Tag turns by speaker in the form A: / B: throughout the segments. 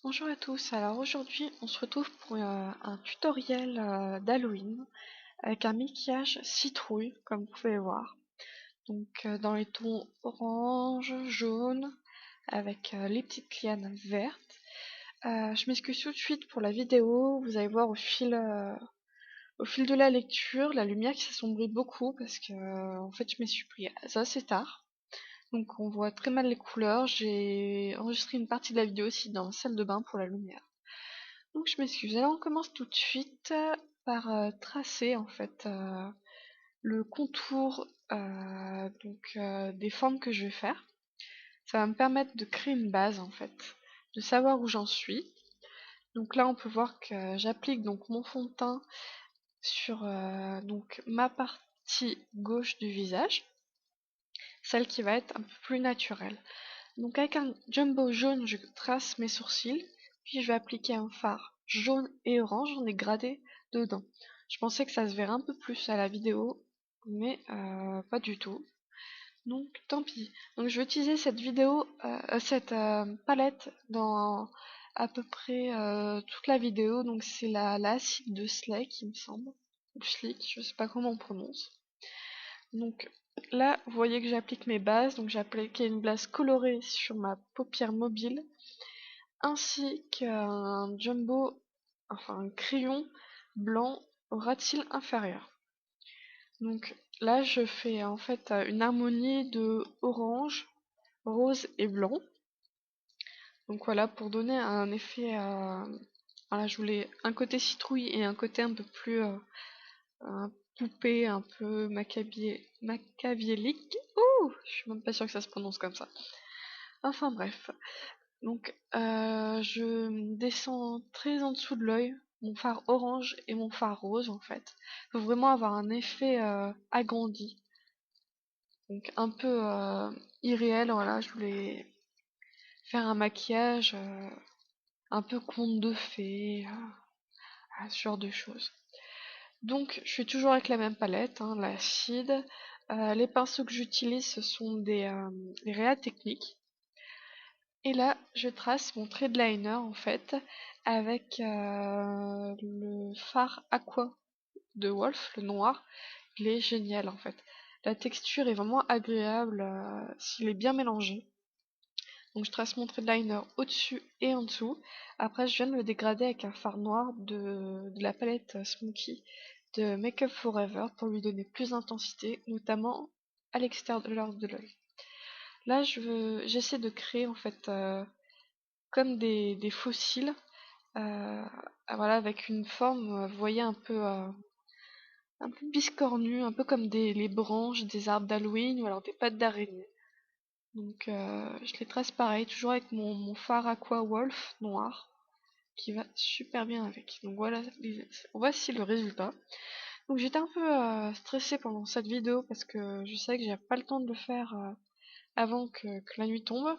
A: Bonjour à tous, alors aujourd'hui on se retrouve pour un tutoriel d'Halloween avec un maquillage citrouille comme vous pouvez voir. Donc dans les tons orange, jaune, avec les petites lianes vertes. Je m'excuse tout de suite pour la vidéo, vous allez voir au fil de la lecture, la lumière qui s'assombrit beaucoup parce que en fait je m'y suis pris assez tard. Donc on voit très mal les couleurs, j'ai enregistré une partie de la vidéo aussi dans la salle de bain pour la lumière. Donc je m'excuse. Alors on commence tout de suite par tracer en fait le contour des formes que je vais faire. Ça va me permettre de créer une base en fait, de savoir où j'en suis. Donc là on peut voir que j'applique donc mon fond de teint sur donc ma partie gauche du visage, celle qui va être un peu plus naturelle. Donc avec un jumbo jaune, je trace mes sourcils, puis je vais appliquer un fard jaune et orange, j'en ai gradé dedans. Je pensais que ça se verrait un peu plus à la vidéo, mais pas du tout. Donc tant pis. Donc je vais utiliser cette palette dans à peu près toute la vidéo. Donc c'est la acide de Slake, il me semble. Ou Slick, je sais pas comment on prononce. Donc là, vous voyez que j'applique mes bases. Donc j'ai appliqué une base colorée sur ma paupière mobile, ainsi qu'un un crayon blanc au ras de cils inférieur. Donc là, je fais en fait une harmonie de orange, rose et blanc. Donc voilà, pour donner un effet, voilà, je voulais un côté citrouille et un côté un peu plus un poupée, un peu machiavélique. Ouh, je suis même pas sûre que ça se prononce comme ça. Enfin bref. Donc je descends très en dessous de l'œil, mon fard orange et mon fard rose en fait. Faut vraiment avoir un effet agrandi. Donc un peu irréel, voilà, je voulais faire un maquillage un peu conte de fées, ce genre de choses. Donc je suis toujours avec la même palette, hein, l'acide. Les pinceaux que j'utilise ce sont des Réa Techniques. Et là, je trace mon trait de liner en fait avec le fard aqua de Wolf, le noir. Il est génial en fait. La texture est vraiment agréable s'il est bien mélangé. Donc je trace mon trait de liner au-dessus et en dessous. Après, je viens de le dégrader avec un fard noir de la palette Smoky de Make Up Forever pour lui donner plus d'intensité, notamment à l'extérieur de l'œil. Là, j'essaie de créer en fait comme des fossiles, euh, voilà, avec une forme, vous voyez, un peu biscornue, un peu comme les branches des arbres d'Halloween ou alors des pattes d'araignée. Donc je les trace pareil, toujours avec mon fard Aqua Wolf noir, qui va super bien avec. Donc voilà, voici le résultat. Donc j'étais un peu stressée pendant cette vidéo parce que je sais que j'ai pas le temps de le faire avant que la nuit tombe.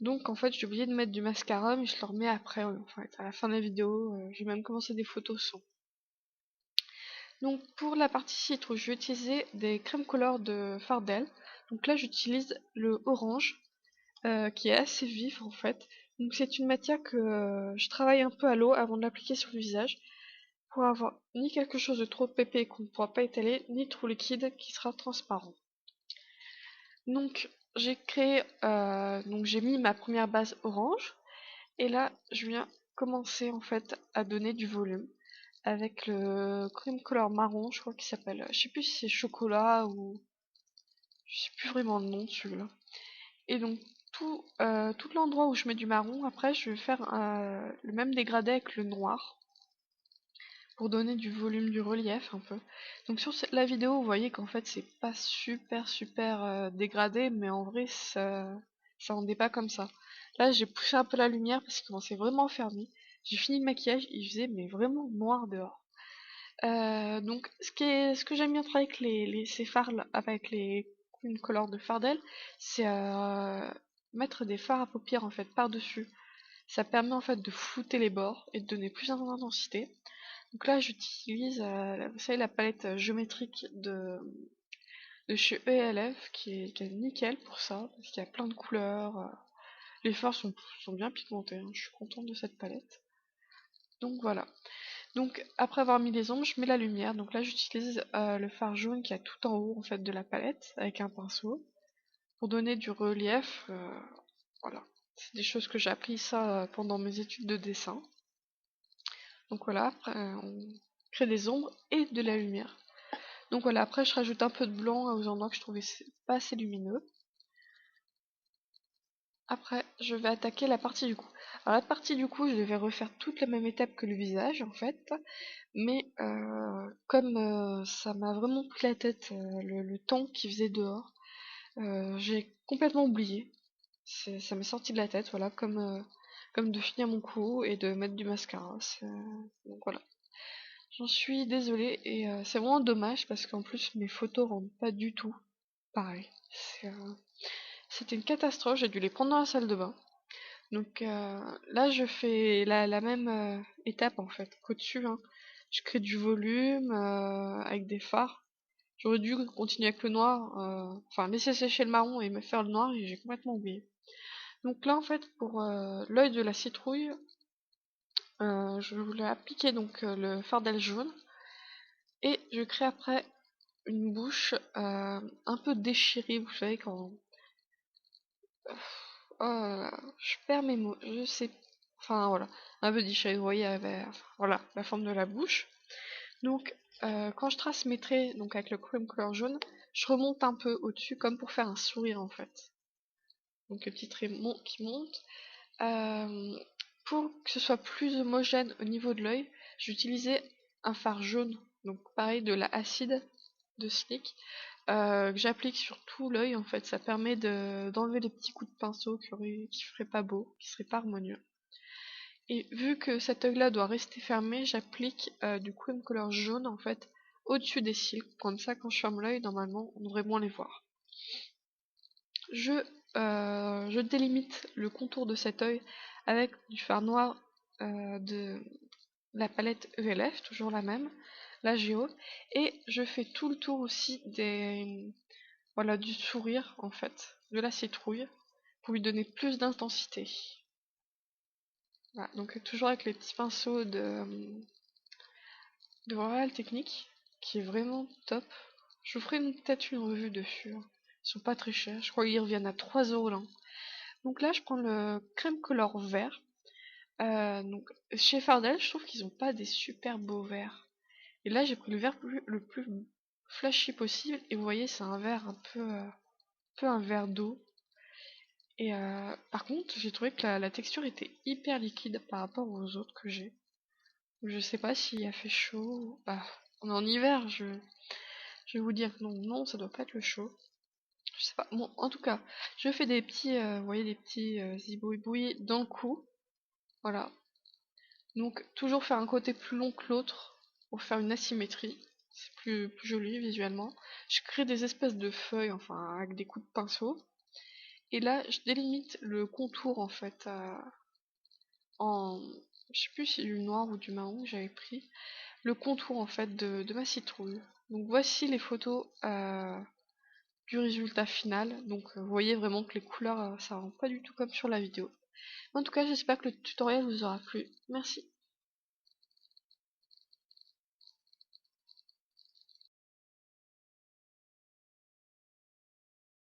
A: Donc en fait j'ai oublié de mettre du mascara, mais je le remets après, en fait, à la fin de la vidéo. J'ai même commencé des photos sans. Donc pour la partie citrouille, je vais utiliser des crèmes color de Fardel. Donc là j'utilise le orange, qui est assez vif en fait. Donc c'est une matière que je travaille un peu à l'eau avant de l'appliquer sur le visage, pour avoir ni quelque chose de trop épais qu'on ne pourra pas étaler, ni trop liquide qui sera transparent. Donc j'ai mis ma première base orange, et là je viens commencer en fait à donner du volume avec le cream color marron, je crois qu'il s'appelle, je sais plus si c'est chocolat ou je sais plus vraiment le nom de celui-là. Et donc tout l'endroit où je mets du marron, après je vais faire le même dégradé avec le noir pour donner du volume, du relief un peu. Donc sur la vidéo, vous voyez qu'en fait c'est pas super dégradé, mais en vrai ça rendait pas comme ça. Là j'ai poussé un peu la lumière parce qu'il commençait vraiment à faire nuit. J'ai fini le maquillage, il faisait mais vraiment noir dehors. Donc ce que j'aime bien travailler avec ces fards avec les Queen Color de Fardel, c'est mettre des fards à paupières en fait par-dessus. Ça permet en fait de flouter les bords et de donner plus d'intensité. Donc là j'utilise vous savez, la palette géométrique de chez ELF qui est nickel pour ça, parce qu'il y a plein de couleurs. Les fards sont bien pigmentés, hein. Je suis contente de cette palette. Donc voilà. Donc après avoir mis les ombres, je mets la lumière. Donc là j'utilise le fard jaune qui est tout en haut en fait de la palette avec un pinceau pour donner du relief. Voilà. C'est des choses que j'ai appris ça pendant mes études de dessin. Donc voilà, après on crée des ombres et de la lumière. Donc voilà, après je rajoute un peu de blanc aux endroits que je trouvais pas assez lumineux. Après, je vais attaquer la partie du cou. Alors la partie du cou, je devais refaire toute la même étape que le visage en fait, mais comme ça m'a vraiment pris la tête le temps qu'il faisait dehors, j'ai complètement oublié. Ça m'est sorti de la tête, voilà, comme de finir mon cou et de mettre du mascara. Donc voilà. J'en suis désolée et c'est vraiment dommage parce qu'en plus mes photos rendent pas du tout pareil. C'est, euh, C'était une catastrophe, j'ai dû les prendre dans la salle de bain. Donc là, je fais la même étape en fait qu'au-dessus, hein. Je crée du volume avec des fards. J'aurais dû continuer avec le noir, enfin laisser sécher le marron et me faire le noir et j'ai complètement oublié. Donc là en fait pour l'œil de la citrouille, je voulais appliquer donc le fardel jaune et je crée après une bouche un peu déchirée, vous savez quand oh là là, je perds mes mots, je sais. Enfin voilà, un peu déchiré, vous voyez, voilà, la forme de la bouche. Donc quand je trace mes traits, donc avec le chrome couleur jaune, je remonte un peu au-dessus comme pour faire un sourire en fait. Donc le petit trait qui monte. Euh, pour que ce soit plus homogène au niveau de l'œil, j'utilisais un fard jaune, donc pareil de la acide de Slick, que j'applique sur tout l'œil en fait. Ça permet d'enlever les petits coups de pinceau qui feraient pas beau, qui seraient pas harmonieux. Et vu que cet œil là doit rester fermé, j'applique du cream couleur jaune en fait au-dessus des cils. Comme ça quand je ferme l'œil, normalement on devrait moins les voir. Je, je délimite le contour de cet œil avec du fard noir de la palette ELF, toujours la même, la Géo, et je fais tout le tour aussi voilà, du sourire en fait, de la citrouille, pour lui donner plus d'intensité. Voilà, donc toujours avec les petits pinceaux de Royal Technique, qui est vraiment top. Je vous ferai peut-être une revue dessus, hein. Ils sont pas très chers, je crois qu'ils reviennent à 3€ là. Donc là, je prends le crème color vert. Donc chez Fardel, je trouve qu'ils ont pas des super beaux verts. Et là, j'ai pris le vert le plus flashy possible. Et vous voyez, c'est un vert un peu un vert d'eau. Et par contre, j'ai trouvé que la texture était hyper liquide par rapport aux autres que j'ai. Je sais pas s'il a fait chaud. Bah, on est en hiver, je vais vous dire que non, ça doit pas être le chaud. Je sais pas. Bon, en tout cas, je fais des petits, vous voyez, des petits zibouille dans le cou. Voilà. Donc, toujours faire un côté plus long que l'autre pour faire une asymétrie. C'est plus joli visuellement. Je crée des espèces de feuilles, enfin, avec des coups de pinceau. Et là, je délimite le contour en fait en. Je sais plus si du noir ou du marron que j'avais pris. Le contour en fait de ma citrouille. Donc voici les photos du résultat final. Donc vous voyez vraiment que les couleurs ça rend pas du tout comme sur la vidéo. En tout cas j'espère que le tutoriel vous aura plu. Merci.